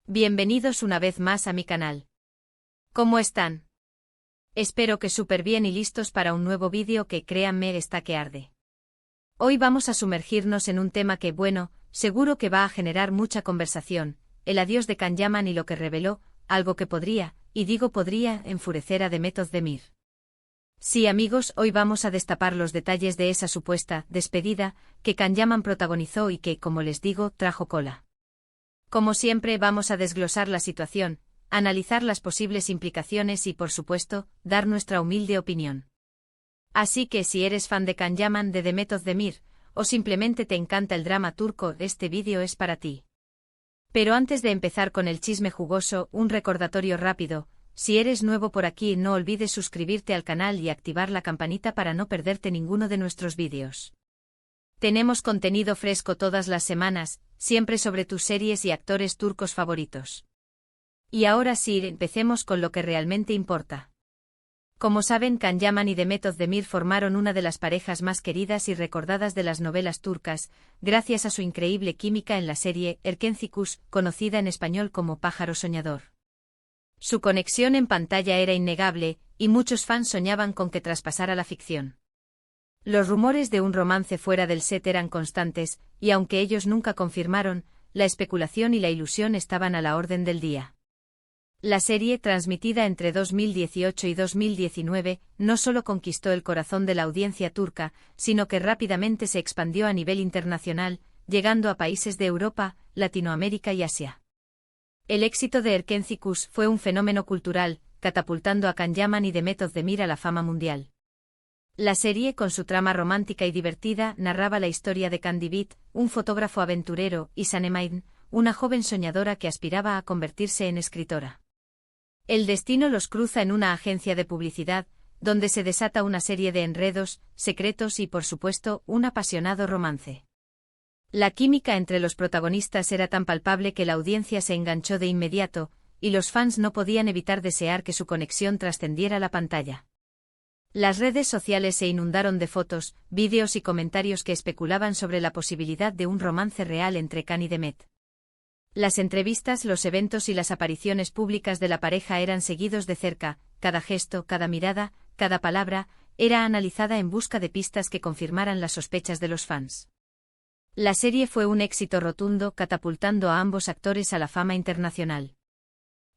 Bienvenidos una vez más a mi canal. ¿Cómo están? Espero que súper bien y listos para un nuevo vídeo que, créanme, está que arde. Hoy vamos a sumergirnos en un tema que, bueno, seguro que va a generar mucha conversación, el adiós de Can Yaman y lo que reveló, algo que podría, y digo podría, enfurecer a Demet Özdemir. Sí, amigos, hoy vamos a destapar los detalles de esa supuesta despedida que Can Yaman protagonizó y que, como les digo, trajo cola. Como siempre, vamos a desglosar la situación, analizar las posibles implicaciones y, por supuesto, dar nuestra humilde opinión. Así que si eres fan de Can Yaman de Demet Özdemir, o simplemente te encanta el drama turco, este vídeo es para ti. Pero antes de empezar con el chisme jugoso, un recordatorio rápido: si eres nuevo por aquí, no olvides suscribirte al canal y activar la campanita para no perderte ninguno de nuestros vídeos. Tenemos contenido fresco todas las semanas, siempre sobre tus series y actores turcos favoritos. Y ahora sí, empecemos con lo que realmente importa. Como saben, Can Yaman y Demet Özdemir formaron una de las parejas más queridas y recordadas de las novelas turcas, gracias a su increíble química en la serie Erkenci Kuş, conocida en español como Pájaro Soñador. Su conexión en pantalla era innegable, y muchos fans soñaban con que traspasara la ficción. Los rumores de un romance fuera del set eran constantes, y aunque ellos nunca confirmaron, la especulación y la ilusión estaban a la orden del día. La serie, transmitida entre 2018 y 2019, no solo conquistó el corazón de la audiencia turca, sino que rápidamente se expandió a nivel internacional, llegando a países de Europa, Latinoamérica y Asia. El éxito de Erkenci Kuş fue un fenómeno cultural, catapultando a Can Yaman y Demet Özdemir a la fama mundial. La serie, con su trama romántica y divertida, narraba la historia de Can Divit, un fotógrafo aventurero, y Sanem, una joven soñadora que aspiraba a convertirse en escritora. El destino los cruza en una agencia de publicidad, donde se desata una serie de enredos, secretos y, por supuesto, un apasionado romance. La química entre los protagonistas era tan palpable que la audiencia se enganchó de inmediato, y los fans no podían evitar desear que su conexión trascendiera la pantalla. Las redes sociales se inundaron de fotos, vídeos y comentarios que especulaban sobre la posibilidad de un romance real entre Can y Demet. Las entrevistas, los eventos y las apariciones públicas de la pareja eran seguidos de cerca, cada gesto, cada mirada, cada palabra, era analizada en busca de pistas que confirmaran las sospechas de los fans. La serie fue un éxito rotundo, catapultando a ambos actores a la fama internacional.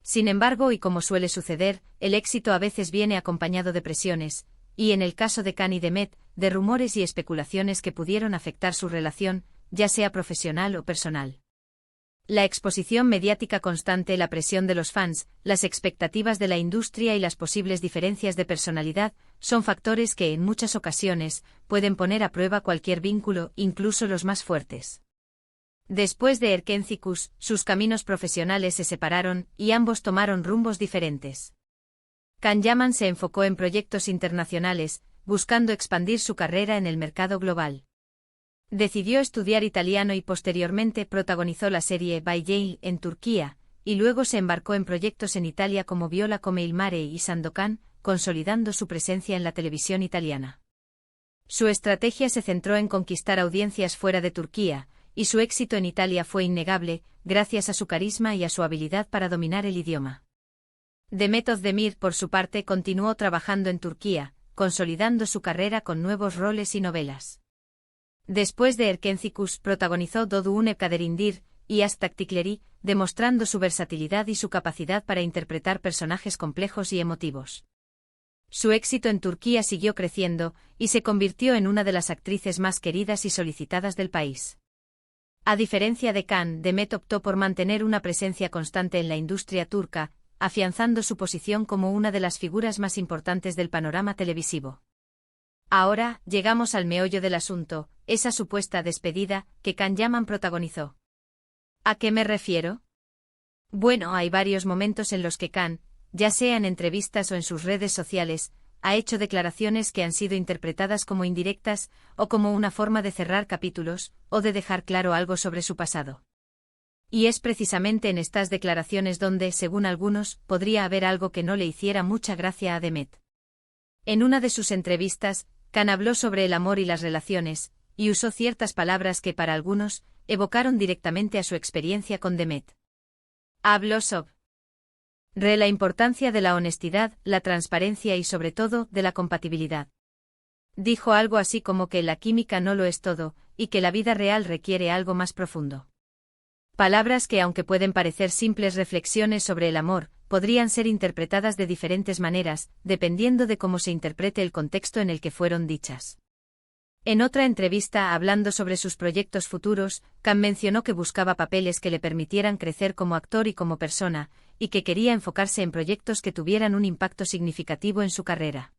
Sin embargo, y como suele suceder, el éxito a veces viene acompañado de presiones, y en el caso de Can y Demet, de rumores y especulaciones que pudieron afectar su relación, ya sea profesional o personal. La exposición mediática constante, la presión de los fans, las expectativas de la industria y las posibles diferencias de personalidad, son factores que, en muchas ocasiones, pueden poner a prueba cualquier vínculo, incluso los más fuertes. Después de Erkenci Kuş, sus caminos profesionales se separaron, y ambos tomaron rumbos diferentes. Can Yaman se enfocó en proyectos internacionales, buscando expandir su carrera en el mercado global. Decidió estudiar italiano y posteriormente protagonizó la serie Bay Jail en Turquía, y luego se embarcó en proyectos en Italia como Viola come il mare y Sandokan, consolidando su presencia en la televisión italiana. Su estrategia se centró en conquistar audiencias fuera de Turquía, y su éxito en Italia fue innegable, gracias a su carisma y a su habilidad para dominar el idioma. Demet Özdemir, por su parte, continuó trabajando en Turquía, consolidando su carrera con nuevos roles y novelas. Después de Erkenci Kuş, protagonizó Doğduğun Kaderinde y Aşk Taktikleri, demostrando su versatilidad y su capacidad para interpretar personajes complejos y emotivos. Su éxito en Turquía siguió creciendo, y se convirtió en una de las actrices más queridas y solicitadas del país. A diferencia de Can, Demet optó por mantener una presencia constante en la industria turca, afianzando su posición como una de las figuras más importantes del panorama televisivo. Ahora, llegamos al meollo del asunto, esa supuesta despedida que Can Yaman protagonizó. ¿A qué me refiero? Bueno, hay varios momentos en los que Can, ya sea en entrevistas o en sus redes sociales, ha hecho declaraciones que han sido interpretadas como indirectas, o como una forma de cerrar capítulos, o de dejar claro algo sobre su pasado. Y es precisamente en estas declaraciones donde, según algunos, podría haber algo que no le hiciera mucha gracia a Demet. En una de sus entrevistas, Can habló sobre el amor y las relaciones, y usó ciertas palabras que para algunos, evocaron directamente a su experiencia con Demet. Habló sobre la importancia de la honestidad, la transparencia y sobre todo, de la compatibilidad. Dijo algo así como que la química no lo es todo, y que la vida real requiere algo más profundo. Palabras que, aunque pueden parecer simples reflexiones sobre el amor, podrían ser interpretadas de diferentes maneras, dependiendo de cómo se interprete el contexto en el que fueron dichas. En otra entrevista, hablando sobre sus proyectos futuros, Khan mencionó que buscaba papeles que le permitieran crecer como actor y como persona, y que quería enfocarse en proyectos que tuvieran un impacto significativo en su carrera.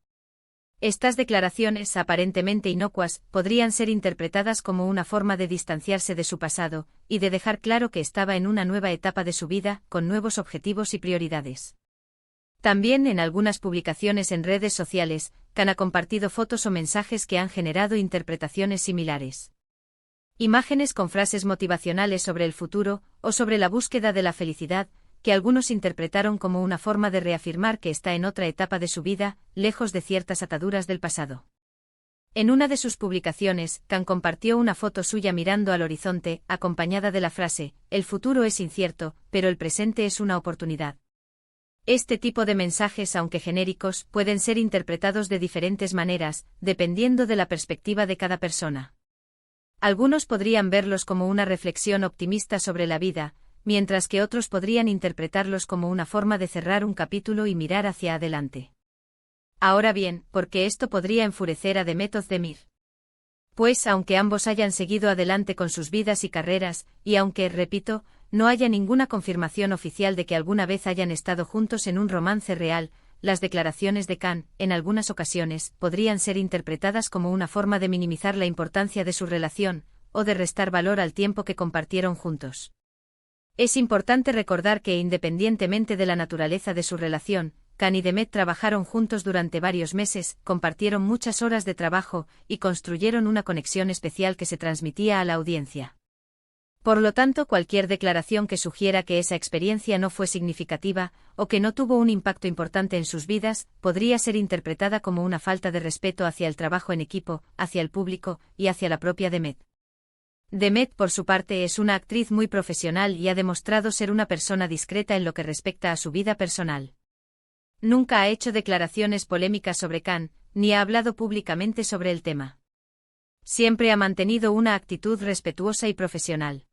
Estas declaraciones, aparentemente inocuas, podrían ser interpretadas como una forma de distanciarse de su pasado, y de dejar claro que estaba en una nueva etapa de su vida, con nuevos objetivos y prioridades. También en algunas publicaciones en redes sociales, Khan ha compartido fotos o mensajes que han generado interpretaciones similares. Imágenes con frases motivacionales sobre el futuro, o sobre la búsqueda de la felicidad, que algunos interpretaron como una forma de reafirmar que está en otra etapa de su vida, lejos de ciertas ataduras del pasado. En una de sus publicaciones, Khan compartió una foto suya mirando al horizonte, acompañada de la frase: "El futuro es incierto, pero el presente es una oportunidad". Este tipo de mensajes, aunque genéricos, pueden ser interpretados de diferentes maneras, dependiendo de la perspectiva de cada persona. Algunos podrían verlos como una reflexión optimista sobre la vida, mientras que otros podrían interpretarlos como una forma de cerrar un capítulo y mirar hacia adelante. Ahora bien, ¿por qué esto podría enfurecer a Demet Özdemir? Pues aunque ambos hayan seguido adelante con sus vidas y carreras, y aunque, repito, no haya ninguna confirmación oficial de que alguna vez hayan estado juntos en un romance real, las declaraciones de Khan, en algunas ocasiones, podrían ser interpretadas como una forma de minimizar la importancia de su relación, o de restar valor al tiempo que compartieron juntos. Es importante recordar que, independientemente de la naturaleza de su relación, Khan y Demet trabajaron juntos durante varios meses, compartieron muchas horas de trabajo, y construyeron una conexión especial que se transmitía a la audiencia. Por lo tanto, cualquier declaración que sugiera que esa experiencia no fue significativa, o que no tuvo un impacto importante en sus vidas, podría ser interpretada como una falta de respeto hacia el trabajo en equipo, hacia el público, y hacia la propia Demet. Demet, por su parte, es una actriz muy profesional y ha demostrado ser una persona discreta en lo que respecta a su vida personal. Nunca ha hecho declaraciones polémicas sobre Khan, ni ha hablado públicamente sobre el tema. Siempre ha mantenido una actitud respetuosa y profesional.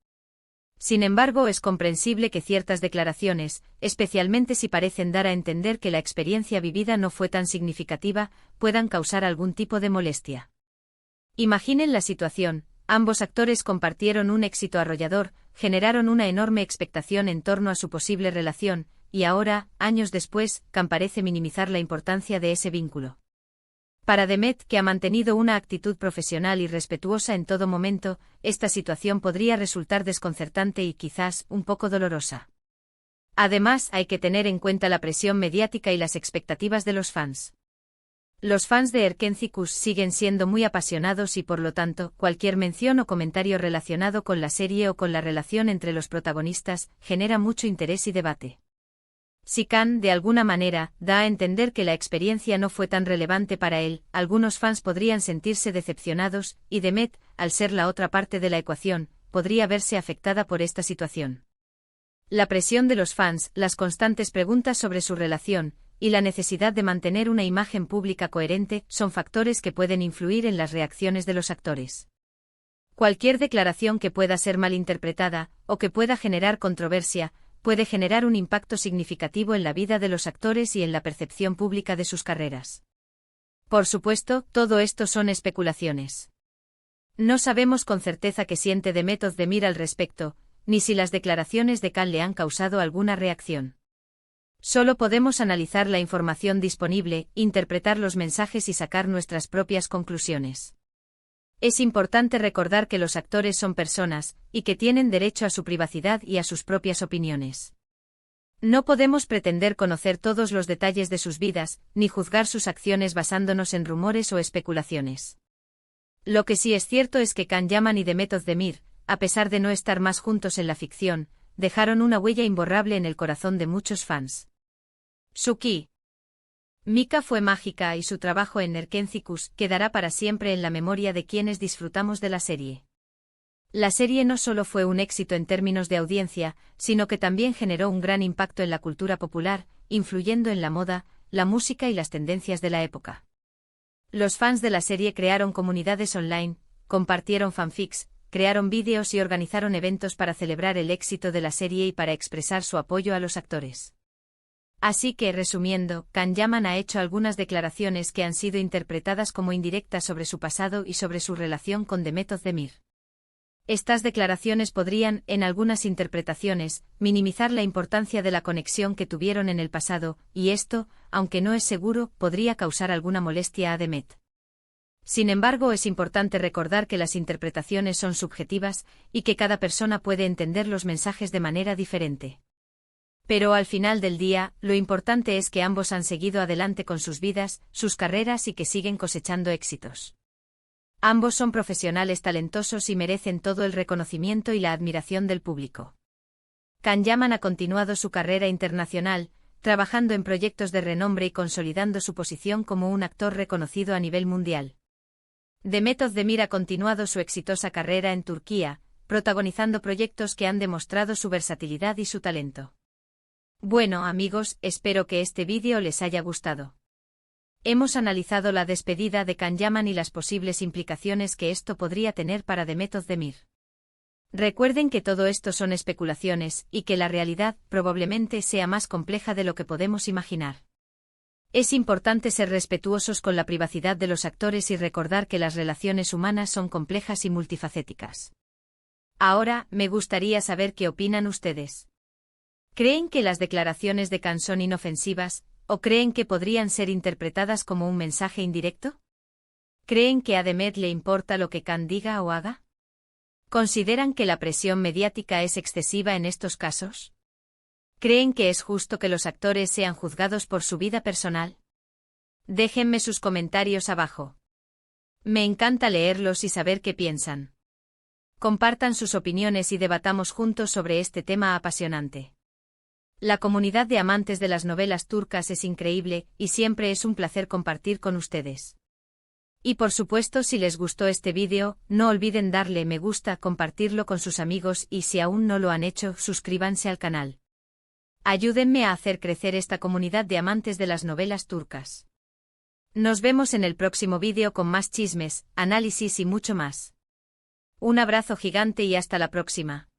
Sin embargo, es comprensible que ciertas declaraciones, especialmente si parecen dar a entender que la experiencia vivida no fue tan significativa, puedan causar algún tipo de molestia. Imaginen la situación. Ambos actores compartieron un éxito arrollador, generaron una enorme expectación en torno a su posible relación, y ahora, años después, Khan parece minimizar la importancia de ese vínculo. Para Demet, que ha mantenido una actitud profesional y respetuosa en todo momento, esta situación podría resultar desconcertante y quizás un poco dolorosa. Además, hay que tener en cuenta la presión mediática y las expectativas de los fans. Los fans de Erkenzicus siguen siendo muy apasionados y, por lo tanto, cualquier mención o comentario relacionado con la serie o con la relación entre los protagonistas genera mucho interés y debate. Si Khan, de alguna manera, da a entender que la experiencia no fue tan relevante para él, algunos fans podrían sentirse decepcionados, y Demet, al ser la otra parte de la ecuación, podría verse afectada por esta situación. La presión de los fans, las constantes preguntas sobre su relación, y la necesidad de mantener una imagen pública coherente, son factores que pueden influir en las reacciones de los actores. Cualquier declaración que pueda ser malinterpretada, o que pueda generar controversia, puede generar un impacto significativo en la vida de los actores y en la percepción pública de sus carreras. Por supuesto, todo esto son especulaciones. No sabemos con certeza qué siente Demet Özdemir al respecto, ni si las declaraciones de Khan le han causado alguna reacción. Solo podemos analizar la información disponible, interpretar los mensajes y sacar nuestras propias conclusiones. Es importante recordar que los actores son personas, y que tienen derecho a su privacidad y a sus propias opiniones. No podemos pretender conocer todos los detalles de sus vidas, ni juzgar sus acciones basándonos en rumores o especulaciones. Lo que sí es cierto es que Khan Yaman y Demet Özdemir, a pesar de no estar más juntos en la ficción, dejaron una huella imborrable en el corazón de muchos fans. Su química fue mágica y su trabajo en Erkenzicus quedará para siempre en la memoria de quienes disfrutamos de la serie. La serie no solo fue un éxito en términos de audiencia, sino que también generó un gran impacto en la cultura popular, influyendo en la moda, la música y las tendencias de la época. Los fans de la serie crearon comunidades online, compartieron fanfics, crearon vídeos y organizaron eventos para celebrar el éxito de la serie y para expresar su apoyo a los actores. Así que, resumiendo, Can Yaman ha hecho algunas declaraciones que han sido interpretadas como indirectas sobre su pasado y sobre su relación con Demet Özdemir. Estas declaraciones podrían, en algunas interpretaciones, minimizar la importancia de la conexión que tuvieron en el pasado, y esto, aunque no es seguro, podría causar alguna molestia a Demet. Sin embargo, es importante recordar que las interpretaciones son subjetivas y que cada persona puede entender los mensajes de manera diferente. Pero al final del día, lo importante es que ambos han seguido adelante con sus vidas, sus carreras y que siguen cosechando éxitos. Ambos son profesionales talentosos y merecen todo el reconocimiento y la admiración del público. Can Yaman ha continuado su carrera internacional, trabajando en proyectos de renombre y consolidando su posición como un actor reconocido a nivel mundial. Demet Özdemir ha continuado su exitosa carrera en Turquía, protagonizando proyectos que han demostrado su versatilidad y su talento. Bueno amigos, espero que este vídeo les haya gustado. Hemos analizado la despedida de Can Yaman y las posibles implicaciones que esto podría tener para Demet Özdemir. Recuerden que todo esto son especulaciones y que la realidad probablemente sea más compleja de lo que podemos imaginar. Es importante ser respetuosos con la privacidad de los actores y recordar que las relaciones humanas son complejas y multifacéticas. Ahora, me gustaría saber qué opinan ustedes. ¿Creen que las declaraciones de Can son inofensivas, o creen que podrían ser interpretadas como un mensaje indirecto? ¿Creen que a Demet le importa lo que Can diga o haga? ¿Consideran que la presión mediática es excesiva en estos casos? ¿Creen que es justo que los actores sean juzgados por su vida personal? Déjenme sus comentarios abajo. Me encanta leerlos y saber qué piensan. Compartan sus opiniones y debatamos juntos sobre este tema apasionante. La comunidad de amantes de las novelas turcas es increíble, y siempre es un placer compartir con ustedes. Y por supuesto, si les gustó este vídeo, no olviden darle me gusta, compartirlo con sus amigos y si aún no lo han hecho, suscríbanse al canal. Ayúdenme a hacer crecer esta comunidad de amantes de las novelas turcas. Nos vemos en el próximo vídeo con más chismes, análisis y mucho más. Un abrazo gigante y hasta la próxima.